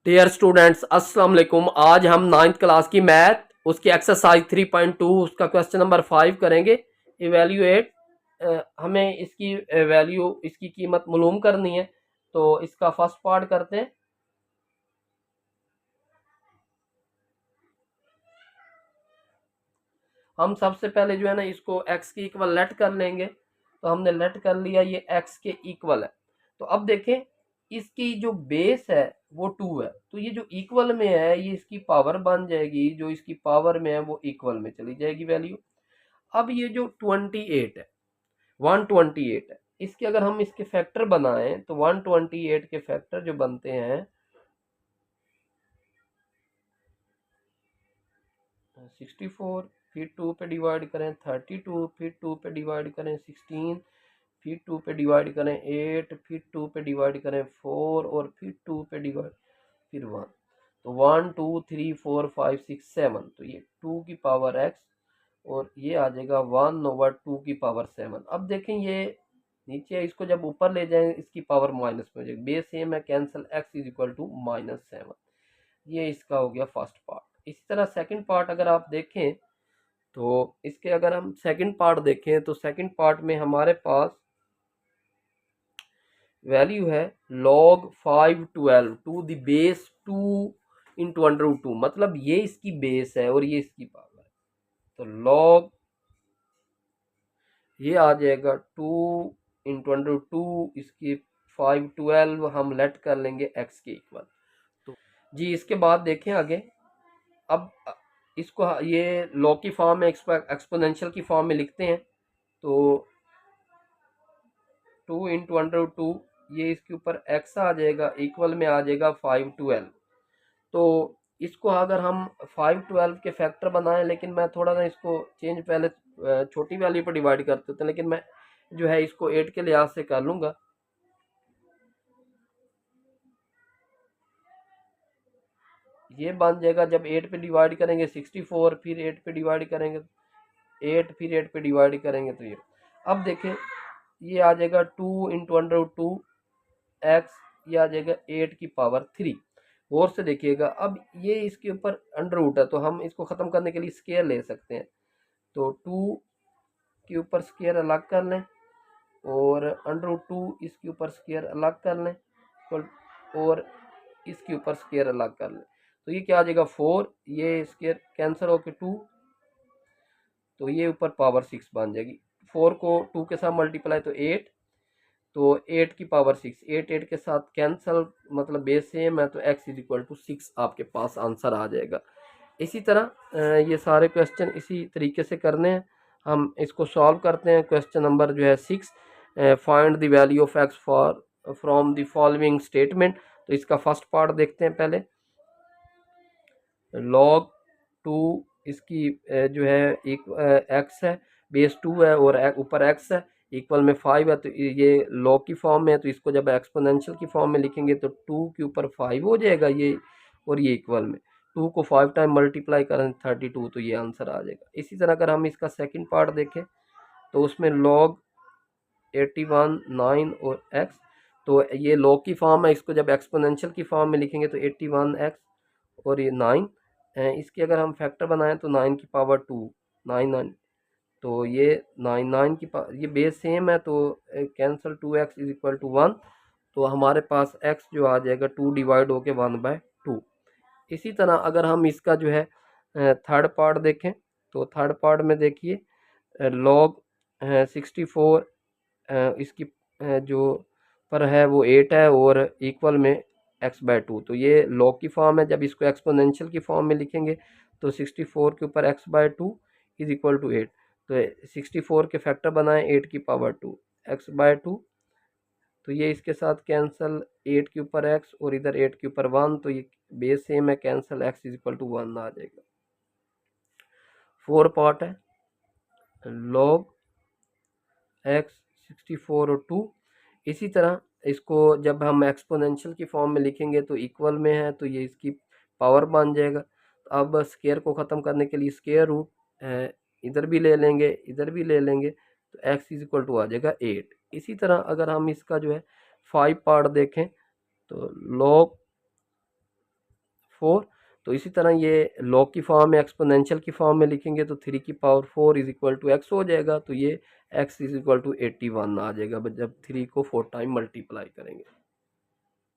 Dear students अस्सलाम वालेकुम। आज हम नाइन्थ क्लास की मैथ उसकी एक्सरसाइज 3.2 उसका क्वेश्चन नंबर 5 करेंगे। इवेल्यूएट हमें इसकी वैल्यू इसकी कीमत मालूम करनी है। तो इसका फर्स्ट पार्ट करते हैं। हम सबसे पहले जो है ना इसको x के इक्वल लेट कर लेंगे। तो हमने लेट कर लिया, ये x के इक्वल है। तो अब देखें इसकी जो बेस है वो 2 है, तो ये जो इक्वल में है ये इसकी पावर बन जाएगी, जो इसकी पावर में है वो इक्वल में चली जाएगी वैल्यू। अब ये जो 28 है 128 है, इसके अगर हम इसके फैक्टर बनाएं तो 128 के फैक्टर जो बनते हैं 64, फिर 2 पे डिवाइड करें 32, फिर 2 पे डिवाइड करें 16, फिर 2 पे डिवाइड करें 8, फिर 2 पे डिवाइड करें 4 और फिर 2 पे डिवाइड फिर 1। तो 1 2 3 4 5 6 7, तो ये 2 की पावर x और ये आ जाएगा 1/2 की पावर 7। अब देखें ये नीचे इसको जब ऊपर ले जाएं इसकी पावर माइनस में हो जाएगी, बेस सेम है, cancel x is equal to -7। ये इसका हो गया फर्स्ट पार्ट। इसी तरह सेकंड पार्ट अगर आप देखें तो इसके अगर हम सेकंड पार्ट देखें तो सेकंड पार्ट में हमारे पास वैल्यू है log 512 to the base 2 into √2, मतलब ये इसकी बेस है और ये इसकी पावर है। तो log ये आ जाएगा 2 इंटू √2, इसकी 512 हम लेट कर लेंगे x के इक्वल। तो जी इसके बाद देखें आगे। अब इसको ये log की फॉर्म में एक्सपोनेंशियल की फॉर्म में लिखते हैं। तो 2 इंटू √2 ये इसके ऊपर x आ जाएगा, इक्वल में आ जाएगा 512। तो इसको अगर हम 512 के फैक्टर बनाएं, लेकिन मैं थोड़ा सा इसको चेंज पहले छोटी वैल्यू पर डिवाइड कर देते हैं, लेकिन मैं जो है इसको 8 के लिहाज से कर लूँगा। ये बन जाएगा जब 8 पे डिवाइड करेंगे 64, फिर 8 पे डिवाइड करेंगे 8, फिर 8 पे डिवाइड करेंगे तो ये अब देखें ये आ जाएगा 2 इंटू √2 एक्स, ये आ जाएगा 8 की पावर 3। गौर से देखिएगा, अब ये इसके ऊपर अंडर रूट है तो हम इसको ख़त्म करने के लिए स्केयर ले सकते हैं। तो 2 के ऊपर स्केयर अलग कर लें और √2 इसके ऊपर स्केयर अलग कर लें और इसके ऊपर स्केयर अलग कर लें। तो ये क्या आ जाएगा 4, ये स्केयर कैंसिल होकर 2, तो ये ऊपर पावर 6 बन जाएगी। 4 को 2 के साथ मल्टीप्लाई तो 8, तो 8 की पावर 6, 8 8 के साथ कैंसल, मतलब बेस सेम है, तो x इज इक्वल टू 6 आपके पास आंसर आ जाएगा। इसी तरह ये सारे क्वेश्चन इसी तरीके से करने हैं। हम इसको सॉल्व करते हैं। क्वेश्चन नंबर जो है 6, find the value of x for from the following statement. तो इसका फर्स्ट पार्ट देखते हैं पहले। log 2 इसकी जो है एक x है, बेस 2 है और ऊपर x है, इक्वल में 5 है, तो ये log की फॉर्म में है, तो इसको जब एक्सपोनेंशियल की फॉर्म में लिखेंगे तो 2 के ऊपर 5 हो जाएगा ये, और ये इक्वल में 2 को 5 टाइम मल्टीप्लाई करें 32, तो ये आंसर आ जाएगा। इसी तरह अगर हम इसका सेकंड पार्ट देखें तो उसमें log 81 9 और x, तो ये log की फॉर्म है, इसको जब एक्सपोनेंशियल की फॉर्म में लिखेंगे तो 81x और ये 9, इसके अगर हम फैक्टर बनाएं तो 9 की पावर 2 9 9, तो ये 9 9 की पावर, ये बेस सेम है तो cancel 2x is equal to 1, तो हमारे पास x जो आ जाएगा 2 डिवाइड होके 1/2। इसी तरह अगर हम इसका जो है थर्ड पार्ट देखें तो थर्ड पार्ट में देखिए log 64 इसकी जो पर है वो 8 है और इक्वल में x/2, तो ये log की फॉर्म है। जब इसको एक्सपोनेंशियल की फॉर्म में लिखेंगे तो 64 के ऊपर x/2 इज इक्वल टू 8, तो 64 के फैक्टर बनाएं 8 की पावर 2 x/2, तो ये इसके साथ कैंसिल 8 के ऊपर x और इधर 8 के ऊपर 1, तो ये बेस सेम है, cancel x is equal to 1 आ जाएगा। 4 पार्ट है log x 64 और 2। इसी तरह इसको जब हम एक्सपोनेंशियल की फॉर्म में लिखेंगे तो इक्वल में है, तो ये इसकी पावर बन जाएगा। अब स्केयर को ख़त्म करने के लिए स्केयर रूट इधर भी ले लेंगे इधर भी ले लेंगे, तो x इज इक्वल टू आ जाएगा 8। इसी तरह अगर हम इसका जो है 5 पार्ट देखें तो log 4। तो इसी तरह ये लॉग की फॉर्म में एक्सपोनेंशियल की फॉर्म में लिखेंगे तो 3 की power 4 is equal to x हो जाएगा। तो ये x इज इक्वल टू 81 आ जाएगा जब 3 को 4 टाइम मल्टीप्लाई करेंगे।